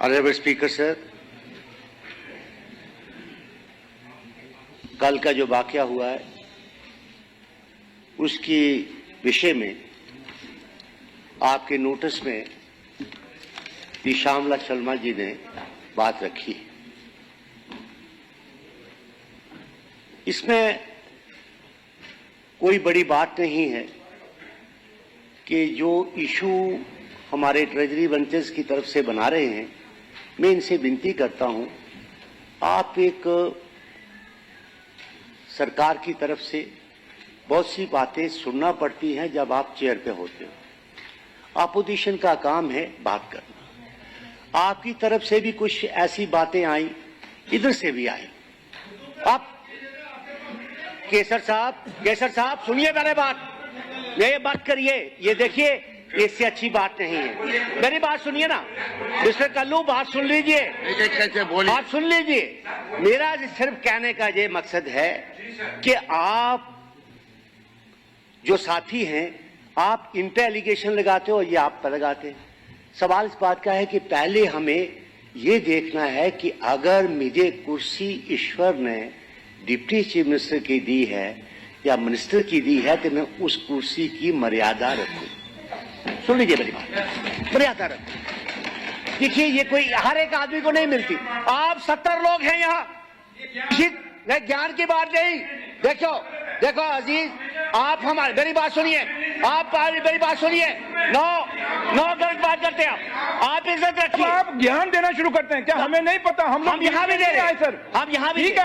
Honourable speaker sir, कल का जो वाकया हुआ है उसकी विषय में आपके नोटिस में श्यामला शर्मा जी ने बात रखी। इसमें कोई बड़ी बात नहीं है कि जो इशू हमारे ट्रेजरी बेंचेस की तरफ से बना रहे हैं, मैं इनसे विनती करता हूं, आप एक सरकार की तरफ से बहुत सी बातें सुनना पड़ती हैं जब आप चेयर पे होते हो। अपोजिशन का काम है बात करना। आपकी तरफ से भी कुछ ऐसी बातें आई, इधर से भी आई। आप केसर साहब सुनिए मेरे बात, ये बात करिए, ये देखिए, इससे अच्छी बात नहीं है। मेरी बात सुनिए ना मिस्टर कल्लू, बात सुन लीजिए, बात सुन लीजिए। मेरा सिर्फ कहने का ये मकसद है कि आप जो साथी हैं, आप इन पे एलिगेशन लगाते हो, ये आप पर लगाते हैं। सवाल इस बात का है कि पहले हमें ये देखना है कि अगर मुझे कुर्सी ईश्वर ने डिप्टी चीफ मिनिस्टर की दी है या मिनिस्टर की दी है, तो मैं उस कुर्सी की मर्यादा रखूं। सुन लीजिए मेरी बात, मर्यादा रखूं। देखिए, ये कोई हर एक आदमी को नहीं मिलती। आप 70 लोग हैं यहाँ, ठीक, ज्ञान की बात नहीं। देखो अजीज, आप हमारे, मेरी बात सुनिए, आप मेरी बात सुनिए। नो गलत बात करते हैं आप इज्जत रखिए। आप ज्ञान देना शुरू करते हैं क्या? हमें नहीं पता, हम यहाँ भी दे रहे हैं सर, हम यहाँ भी। ठीक है,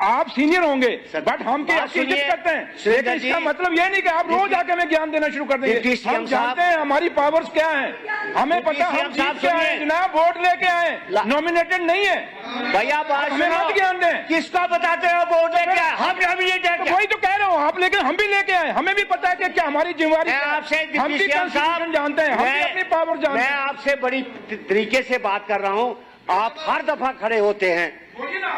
आप सीनियर होंगे, बट हम आपकी इज्जत करते हैं, लेकिन इसका मतलब ये नहीं कि आप रोज आके हमें ज्ञान देना शुरू कर देंगे। हम जानते हैं हमारी पावर्स क्या है, हमें पता, हम जीत के आए जनाब, वोट लेके आए, नॉमिनेटेड नहीं है भैया। हमें मत ज्ञान दें। किसका बताते हो वोट लेके आए? हम वही तो कह रहे हो आप, लेकिन हम भी लेके आए, हमें भी पता है कि क्या हमारी जिम्मेवारी। आपसे हम भी कॉन्स्टिट्यूशन जानते हैं, हम भी अपनी पावर जानते हैं। मैं आपसे बड़ी तरीके से बात कर रहा हूं। आप हर दफा खड़े होते हैं,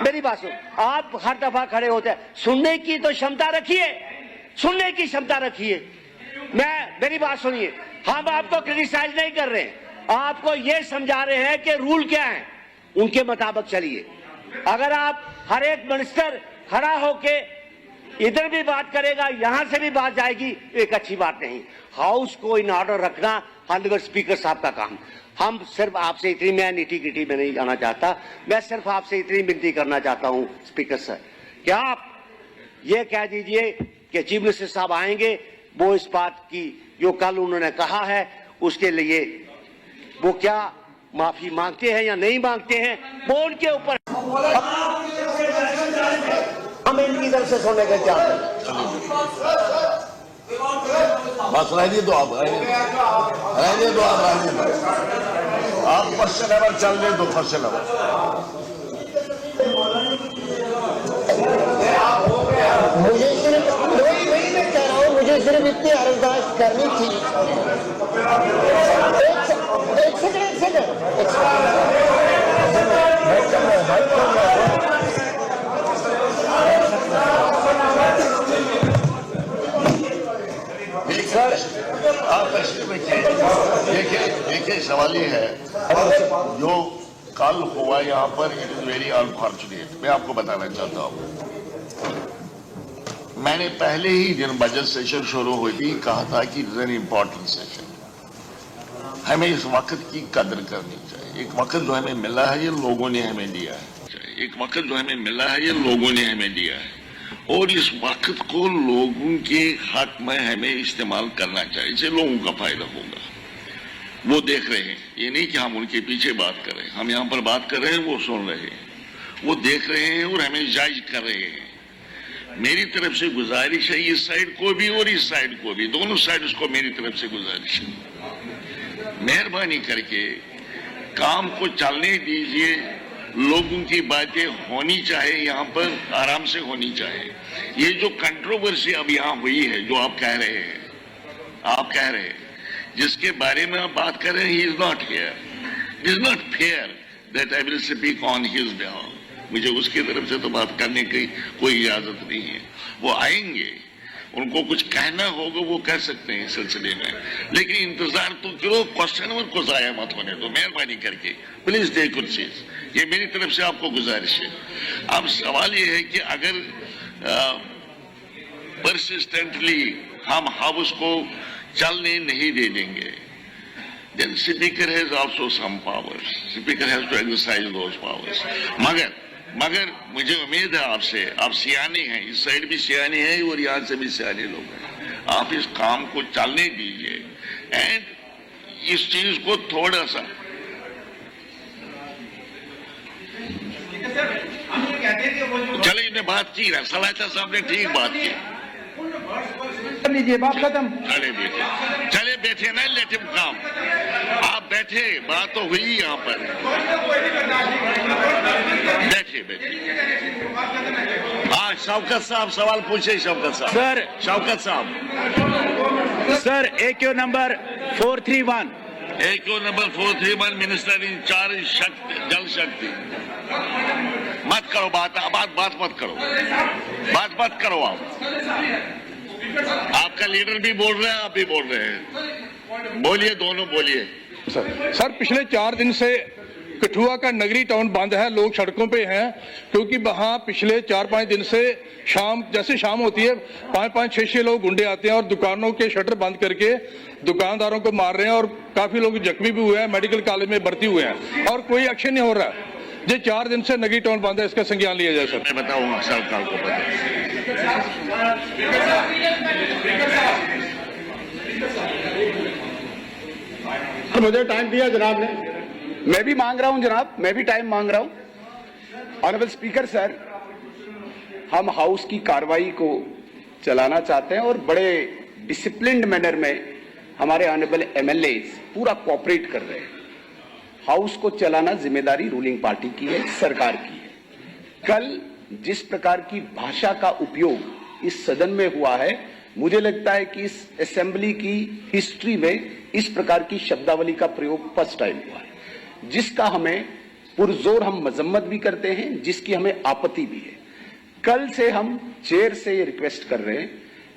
मेरी बात सुन, आप हर दफा खड़े होते हैं। सुनने की तो क्षमता रखिए, सुनने की क्षमता रखिए। मेरी बात सुनिए, हम आपको क्रिटिसाइज नहीं कर रहे, आपको ये समझा रहे हैं कि रूल क्या है, उनके मुताबिक चलिए। अगर आप हर एक मिनिस्टर खड़ा होके इधर भी बात करेगा, यहां से भी बात जाएगी, एक अच्छी बात नहीं। हाउस को इन ऑर्डर रखना ऑनरेबल स्पीकर साहब का काम। हम सिर्फ आपसे इतनी, मैं नीटी गिटी में नहीं जाना चाहता, मैं सिर्फ आपसे इतनी विनती करना चाहता हूं स्पीकर सर, क्या आप ये कह दीजिए कि चीफ मिनिस्टर साहब आएंगे, वो इस बात की जो कल उन्होंने कहा है उसके लिए वो क्या माफी मांगते हैं या नहीं मांगते हैं, वो उनके ऊपर। हम इनकी तरफ से सुनने का क्या बस रहने दो, आप रहने दो, आप फर्स्ट लेवल चलने दो, फर्स्ट लेवल। मुझे सिर्फ वही मैं कह रहा हूँ, मुझे सिर्फ इतनी अरदास करनी थी। एक सेकंड सर, आप देखिए, सवाल ये है जो कल हुआ यहाँ पर, इट इज वेरी अनफॉर्चुनेट। मैं आपको बताना चाहता हूँ, मैंने पहले ही दिन बजट सेशन शुरू हुई थी कहा था कि it is an important session, हमें इस वक्त की कदर करनी चाहिए। एक वक्त जो हमें मिला है, ये लोगों ने हमें दिया है, एक वक्त जो हमें मिला है, ये लोगों ने हमें दिया है, और इस वक्त को लोगों के हक में हमें इस्तेमाल करना चाहिए, इससे लोगों का फायदा होगा। वो देख रहे हैं, ये नहीं कि हम उनके पीछे बात कर रहे हैं, हम यहाँ पर बात कर रहे हैं, वो सुन रहे हैं, वो देख रहे हैं और हमें जायज कर रहे हैं। मेरी तरफ से गुजारिश है, इस साइड को भी और इस साइड को भी, दोनों साइड को मेरी तरफ से गुजारिश है, मेहरबानी करके काम को चलने दीजिए। लोगों की बातें होनी चाहिए, यहाँ पर आराम से होनी चाहिए। ये जो कंट्रोवर्सी अब यहाँ हुई है, जो आप कह रहे हैं, जिसके बारे में आप बात कर रहे हैं, he is not here, it is not fair that I will speak on his behalf. मुझे उसकी तरफ से तो बात करने की कोई इजाजत नहीं है। वो आएंगे उनको कुछ कहना होगा वो कह सकते हैं इस सिलसिले में, लेकिन इंतजार तो करो, क्वेश्चन को जाया मत होने दो मेहरबानी करके, प्लीज टेक कुर्सीज, ये मेरी तरफ से आपको गुजारिश है। अब सवाल ये है कि अगर परसिस्टेंटली हम हाउस को चलने नहीं दे देंगे, then speaker has also some powers. Speaker has to exercise those powers. मगर मुझे उम्मीद है आपसे, आप सियाने हैं, इस साइड भी सियाने हैं और यहाँ से भी सियाने लोग हैं, आप इस काम को चलने दीजिए एंड इस चीज को थोड़ा सा चलिए, ने बात की, सलाहता साहब ने ठीक बात की, कर लीजिए, बात खत्म। चले बैठे ना, लेट हिम कम, आप बैठे, बात तो हुई यहाँ पर, बैठे। हाँ, शौकत साहब सवाल पूछे। शौकत साहब सर, शौकत साहब sir, AQ number 431, AQ number 431, minister in charge जल शक्ति। मत करो बात मत करो, बात मत करो। आपका लीडर भी बोल रहे हैं, आप भी बोल रहे हैं, बोलिए, दोनों बोलिए। सर, पिछले 4 दिन से कठुआ का नगरी टाउन बंद है, लोग सड़कों पे हैं, क्योंकि वहां पिछले 4-5 दिन से जैसे शाम होती है 5-5, 6-6 लोग गुंडे आते हैं और दुकानों के शटर बंद करके दुकानदारों को मार रहे हैं और काफी लोग जख्मी भी हुए हैं, मेडिकल कॉलेज में भर्ती हुए हैं और कोई एक्शन नहीं हो रहा। ये 4 दिन से नगरी टाउन बंद है, इसका संज्ञान लिया जाए। सर, मैं बताऊंगा, सरकार को पता। मुझे टाइम दिया जनाब ने, मैं भी मांग रहा हूं जनाब, मैं भी टाइम मांग रहा हूं। ऑनरेबल स्पीकर सर, हम हाउस की कार्रवाई को चलाना चाहते हैं और बड़े डिसिप्लिन्ड मैनर में हमारे ऑनरेबल MLA पूरा कोऑपरेट कर रहे हैं। हाउस को चलाना जिम्मेदारी रूलिंग पार्टी की है, सरकार की है। कल जिस प्रकार की भाषा का उपयोग इस सदन में हुआ है, मुझे लगता है कि इस असेंबली की हिस्ट्री में इस प्रकार की शब्दावली का प्रयोग फर्स्ट टाइम हुआ है, जिसका हमें पुरजोर हम मजम्मत भी करते हैं, जिसकी हमें आपत्ति भी है। कल से हम चेयर से ये रिक्वेस्ट कर रहे हैं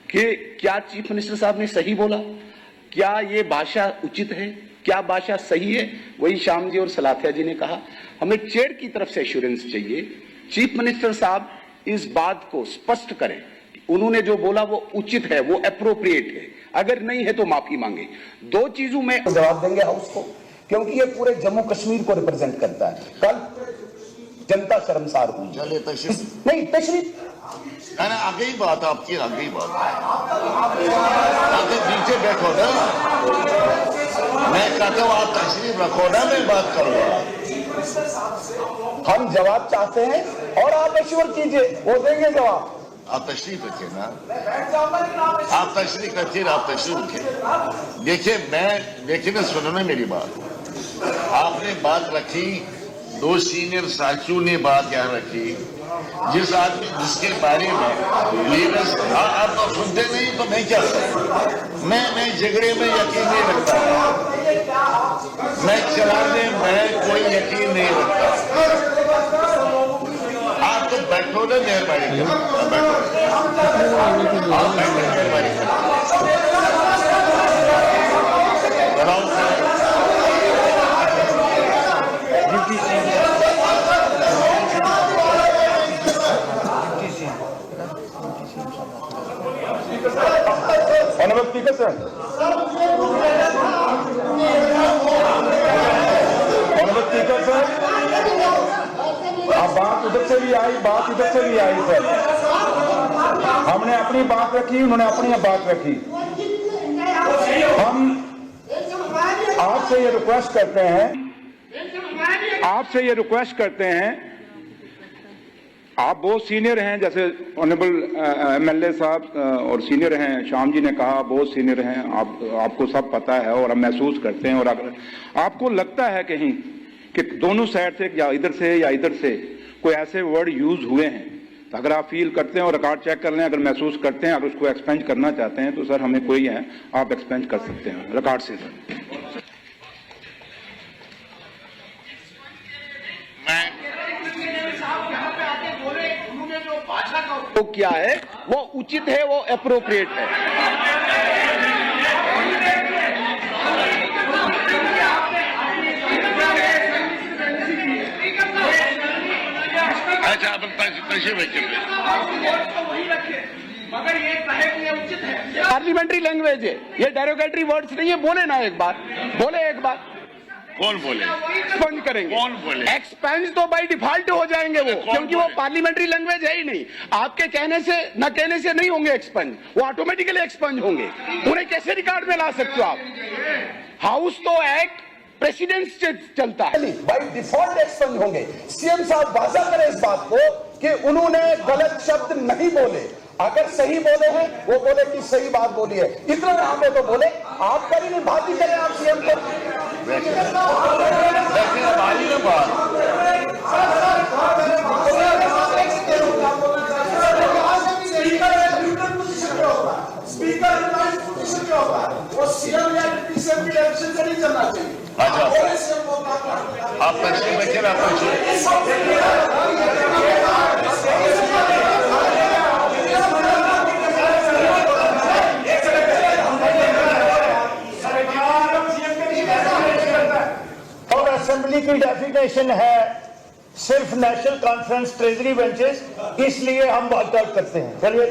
कि क्या चीफ मिनिस्टर साहब ने सही बोला, क्या ये भाषा उचित है, क्या भाषा सही है। वही श्याम जी और सलाथिया जी ने कहा, हमें चेयर की तरफ से एश्योरेंस चाहिए। चीफ मिनिस्टर साहब इस बात को स्पष्ट करें, उन्होंने जो बोला वो उचित है, वो एप्रोप्रिएट है, अगर नहीं है तो माफी मांगे। 2 चीजों में जवाब देंगे हाउस को, क्योंकि ये पूरे जम्मू कश्मीर को रिप्रेजेंट करता है। कल जनता शर्मसार हुई। चलिए तशरीफ नहीं, तशरीफ आ गई बात आपकी, आ गई बात, आगे नीचे बैठो ना, मैं कहता हूँ आप तशरीफ रखो ना, मैं बात करूंगा। हम जवाब चाहते हैं और आप एश्योर कीजिए, वो देंगे जवाब। आप तशरीफ रखिए ना, आप तशरीफ रखिए, आप तशरीफ रखिए। देखिए ना, सुनो ना मेरी बात, आपने बात रखी, 2 सीनियर साथियों ने बात यहाँ रखी, जिस आदमी जिसके बारे में लीडर्स, आप तो सुनते नहीं तो मैं क्या करूं? मैं झगड़े में यकीन नहीं रखता, मैं चलाने में कोई यकीन नहीं रखता। आप तो बैठो ना, मेहरबानी करो, बैठो, आप बैठो, मेहरबानी honourable speaker sir, honourable speaker sir, आप बात उधर से भी आई, बात इधर से भी आई सर। हमने अपनी बात रखी, उन्होंने अपनी बात रखी। हम आपसे ये रिक्वेस्ट करते हैं, आप बहुत सीनियर हैं, जैसे ऑनरेबल MLA साहब और सीनियर हैं, श्याम जी ने कहा बहुत सीनियर हैं, आपको सब पता है और हम महसूस करते हैं। और अगर आपको लगता है कहीं कि दोनों साइड से या इधर से कोई ऐसे वर्ड यूज हुए हैं, तो अगर आप फील करते हैं और रिकॉर्ड चेक कर लें, अगर महसूस करते हैं, अगर उसको एक्सपेंड करना चाहते हैं तो सर हमें कोई है, आप एक्सपेंड कर सकते हैं रिकॉर्ड से सर। तो क्या है वो उचित है, वो एप्रोप्रिएट है। अच्छा आप तशीफ पार्लियामेंट्री लैंग्वेज है, ये डेरोगेटरी वर्ड्स नहीं है। बोले ना एक बार, बोले एक बार। कौन बोले? एक्सपंज करेंगे। कौन बोले? एक्सपेंज तो बाय डिफॉल्ट हो जाएंगे वो, क्योंकि वो पार्लियामेंट्री लैंग्वेज है ही नहीं। आपके कहने से न कहने से नहीं होंगे एक्सपंज, वो ऑटोमेटिकली एक्सपंज होंगे। उन्हें कैसे रिकॉर्ड में ला सकते हो आप? हाउस तो एक्ट प्रेसिडेंट से चलता है, बाय डिफॉल्ट एक्सपेंड होंगे। सीएम साहब वाजा करें इस बात को कि उन्होंने गलत शब्द नहीं बोले। अगर सही बोले हैं, वो बोले कि सही बात बोली है, इतना हमें तो बोले। आप कभी नहीं बात ही करें आप सीएम को। अच्छा आप तशरीफ रखिए ना, और असेंबली की डेफिनेशन है सिर्फ नेशनल कॉन्फ्रेंस ट्रेजरी बेंचेस, इसलिए हम बॉयकॉट करते हैं। चलिए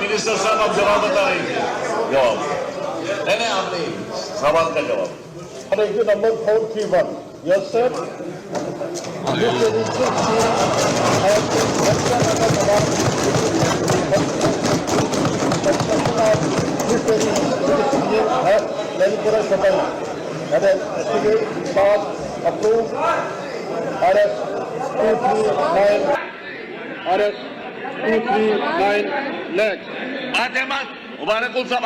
मिनिस्टर साहब आप जवाब बताएं। जवाब नहीं, आप नहीं, सवाल का जवाब। Number 431। Yes sir. RS 239 next। मुबारकुल साहब